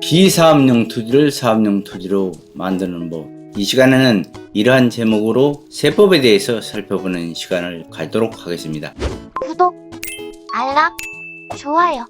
비사업용 토지를 사업용 토지로 만드는 법. 이 시간에는 이러한 제목으로 세법에 대해서 살펴보는 시간을 갖도록 하겠습니다. 구독, 알람, 좋아요.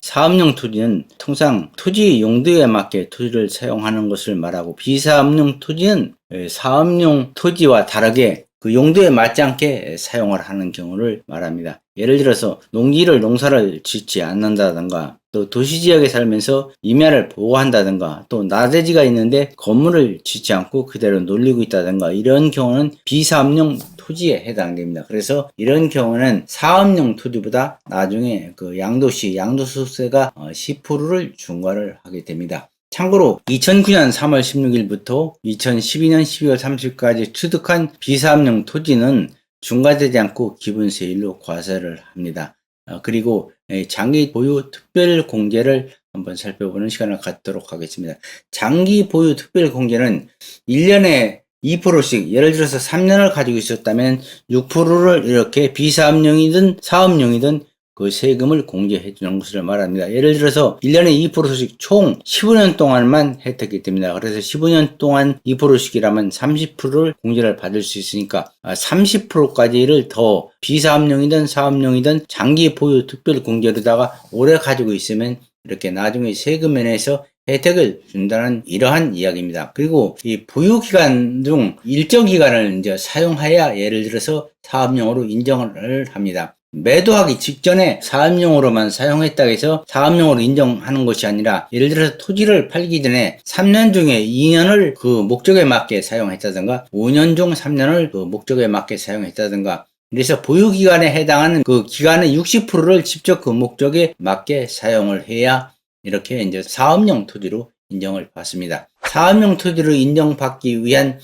사업용 토지는 통상 토지 용도에 맞게 토지를 사용하는 것을 말하고, 비사업용 토지는 사업용 토지와 다르게 그 용도에 맞지 않게 사용을 하는 경우를 말합니다. 예를 들어서 농사를 짓지 않는다든가, 또 도시지역에 살면서 임야를 보호한다든가, 또 나대지가 있는데 건물을 짓지 않고 그대로 놀리고 있다든가, 이런 경우는 비사업용 토지에 해당됩니다. 그래서 이런 경우는 사업용 토지보다 나중에 그 양도소득세가 10%를 중과를 하게 됩니다. 참고로 2009년 3월 16일부터 2012년 12월 30일까지 취득한 비사업용 토지는 중과되지 않고 기본세율로 과세를 합니다. 그리고 장기 보유 특별 공제를 한번 살펴보는 시간을 갖도록 하겠습니다. 장기 보유 특별 공제는 1년에 2%씩, 예를 들어서 3년을 가지고 있었다면 6%를 이렇게 비사업용이든 사업용이든 그 세금을 공제해 주는 것을 말합니다. 예를 들어서 1년에 2%씩 총 15년 동안만 혜택이 됩니다. 그래서 15년 동안 2%씩이라면 30%를 공제를 받을 수 있으니까 30%까지를 더 비사업용이든 사업용이든 장기 보유 특별 공제로다가 오래 가지고 있으면 이렇게 나중에 세금 면에서 혜택을 준다는 이러한 이야기입니다. 그리고 이 보유기간 중 일정 기간을 이제 사용해야 예를 들어서 사업용으로 인정을 합니다. 매도하기 직전에 사업용으로만 사용했다고 해서 사업용으로 인정하는 것이 아니라, 예를 들어서 토지를 팔기 전에 3년 중에 2년을 그 목적에 맞게 사용했다든가, 5년 중 3년을 그 목적에 맞게 사용했다든가, 그래서 보유기간에 해당하는 그 기간의 60%를 직접 그 목적에 맞게 사용을 해야 이렇게 이제 사업용 토지로 인정을 받습니다. 사업용 토지로 인정받기 위한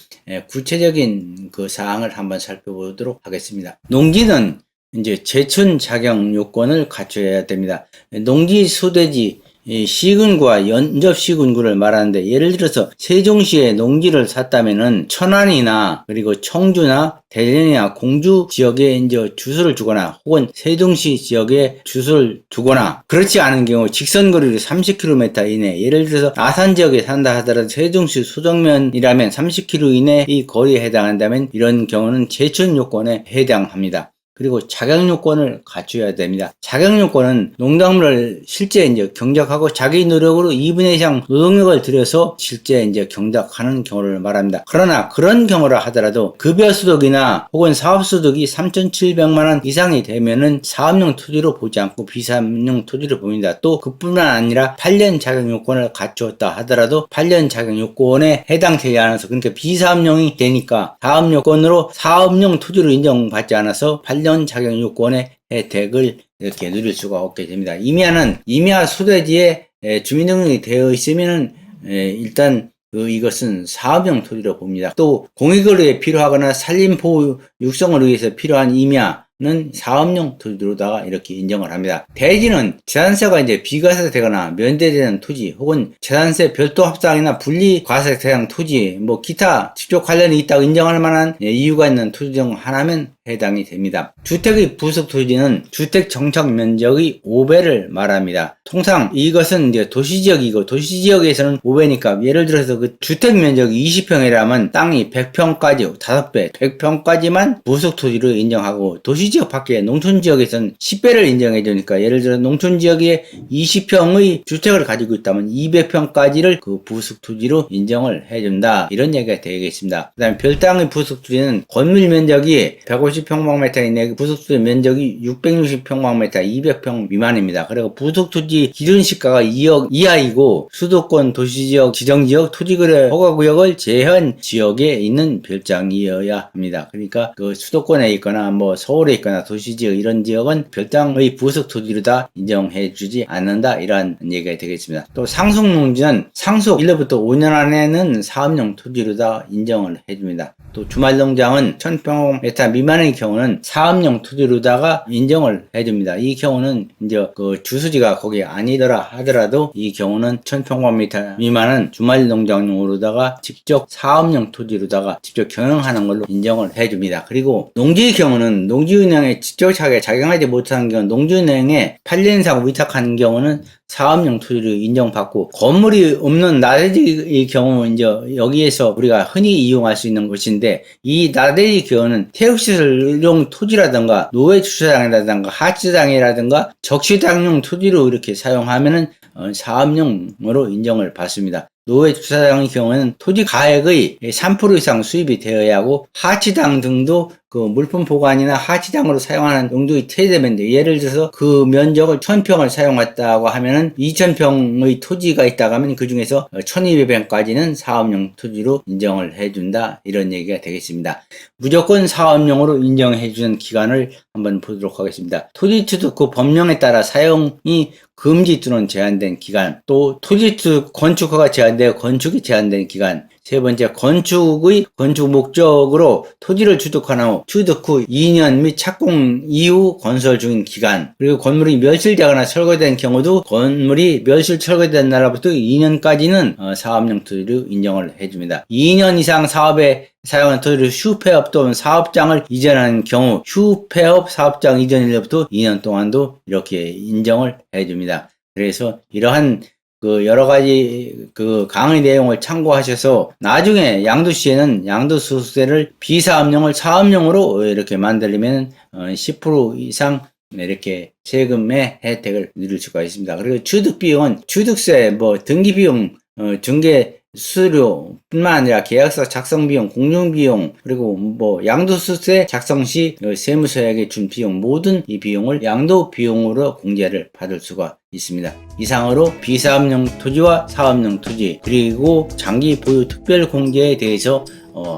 구체적인 그 사항을 한번 살펴보도록 하겠습니다. 농지는 이제 제촌 자격 요건을 갖춰야 됩니다. 농지 소대지 시군구와 연접 시군구를 말하는데, 예를 들어서 세종시에 농지를 샀다면은 천안이나 그리고 청주나 대전이나 공주 지역에 이제 주소를 주거나, 혹은 세종시 지역에 주소를 두거나, 그렇지 않은 경우 직선거리로 30km 이내, 예를 들어서 아산 지역에 산다 하더라도 세종시 소정면이라면 30km 이내 이 거리에 해당한다면 이런 경우는 제촌 요건에 해당합니다. 그리고 자격요건을 갖춰야 됩니다. 자격요건은 농작물을 실제 이제 경작하고 자기 노력으로 2분의 2 이상 노동력을 들여서 실제 이제 경작하는 경우를 말합니다. 그러나 그런 경우라 하더라도 급여소득이나 혹은 사업소득이 3,700만원 이상이 되면은 사업용 토지로 보지 않고 비사업용 토지로 봅니다. 또 그뿐만 아니라 8년 자격요건을 갖추었다 하더라도 8년 자격요건에 해당되지 않아서, 그러니까 비사업용이 되니까 사업요건으로 사업용 토지로 인정받지 않아서 8년 자격 요건의 혜택을 이렇게 누릴 수가 없게 됩니다. 임야는 임야 소대지에 주민등록이 되어 있으면은 일단 이것은 사업용 토지로 봅니다. 또 공익을 필요하거나 산림보호 육성을 위해서 필요한 임야는 사업용 토지로다가 이렇게 인정을 합니다. 대지는 재산세가 이제 비과세되거나 면제되는 토지, 혹은 재산세 별도 합산이나 분리 과세대상 토지, 뭐 기타 직접 관련이 있다고 인정할 만한 이유가 있는 토지 중 하나면 해당이 됩니다. 주택의 부속 토지는 주택 정착 면적의 5배를 말합니다. 통상 이것은 이제 도시지역이고, 도시지역에서는 5배니까 예를 들어서 그 주택 면적이 20평이라면 땅이 100평까지 5배, 100평까지만 부속 토지로 인정하고, 도시지역 밖에 농촌지역에서는 10배를 인정해 주니까, 예를 들어 농촌지역에 20평의 주택을 가지고 있다면 200평까지를 그 부속 토지로 인정을 해준다, 이런 얘기가 되겠습니다. 그 다음에 별당의 부속 토지는 건물 면적이 150평방미터 이내, 부속토지 면적이 660평방미터, 200평 미만입니다. 그리고 부속토지 기준시가가 2억 이하이고, 수도권 도시지역 지정지역 토지거래 허가구역을 제한 지역에 있는 별장이어야 합니다. 그러니까 그 수도권에 있거나 뭐 서울에 있거나 도시지역 이런 지역은 별장의 부속토지로 다 인정해 주지 않는다, 이러한 얘기가 되겠습니다. 또 상속농지는 상속 1년부터 5년 안에는 사업용 토지로 다 인정을 해줍니다. 또 주말농장은 1000평미터 미만의 경우는 사업용 토지로다가 인정을 해줍니다. 이 경우는 이제 그 주소지가 거기 아니더라 하더라도 이 경우는 1000평방미터 미만은 주말농장용으로다가 직접 사업용 토지로다가 직접 경영하는 걸로 인정을 해줍니다. 그리고 농지의 경우는 농지은행에 직접하게 작용하지 못하는 경우, 농지은행에 8년 이상 위탁하는 경우는 사업용 토지로 인정받고, 건물이 없는 나대지의 경우 이제 여기에서 우리가 흔히 이용할 수 있는 것인데, 이 나대지 경우는 체육시설용 토지라든가 노회주차장이라든가 하치장이라든가 적시장용 토지로 이렇게 사용하면은 사업용으로 인정을 받습니다. 노회주차장의 경우에는 토지 가액의 3% 이상 수입이 되어야 하고, 하치장 등도 그 물품 보관이나 하치장으로 사용하는 용도의 태대면인데, 예를 들어서 그 면적을 1000평을 사용했다고 하면은 2000평의 토지가 있다고 하면 그 중에서 1200평까지는 사업용 토지로 인정을 해준다, 이런 얘기가 되겠습니다. 무조건 사업용으로 인정해주는 기간을 한번 보도록 하겠습니다. 토지 취득 후 법령에 따라 사용이 금지 또는 제한된 기간, 또 토지 취득 건축허가 제한되어 건축이 제한된 기간, 세 번째, 건축 목적으로 토지를 취득한 후 취득 후 2년 및 착공 이후 건설 중인 기간, 그리고 건물이 멸실되거나 철거된 경우도 건물이 멸실 철거된 날로부터 2년까지는 사업용 토지로 인정을 해줍니다. 2년 이상 사업에 사용한 토지를 휴폐업 또는 사업장을 이전하는 경우 휴폐업 사업장 이전일로부터 2년 동안도 이렇게 인정을 해줍니다. 그래서 이러한 그 여러 가지 그 강의 내용을 참고하셔서 나중에 양도시에는 양도소득세를 비사업용을 사업용으로 이렇게 만들려면 10% 이상 이렇게 세금의 혜택을 누릴 수가 있습니다. 그리고 취득비용은 취득세, 등기비용, 중개 수수료뿐만 아니라 계약서 작성 비용, 공증 비용, 그리고 양도소득세 작성 시 세무서에게 준 비용, 모든 이 비용을 양도 비용으로 공제를 받을 수가 있습니다. 이상으로 비사업용 토지와 사업용 토지, 그리고 장기 보유 특별 공제에 대해서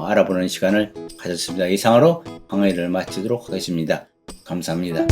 알아보는 시간을 가졌습니다. 이상으로 강의를 마치도록 하겠습니다. 감사합니다.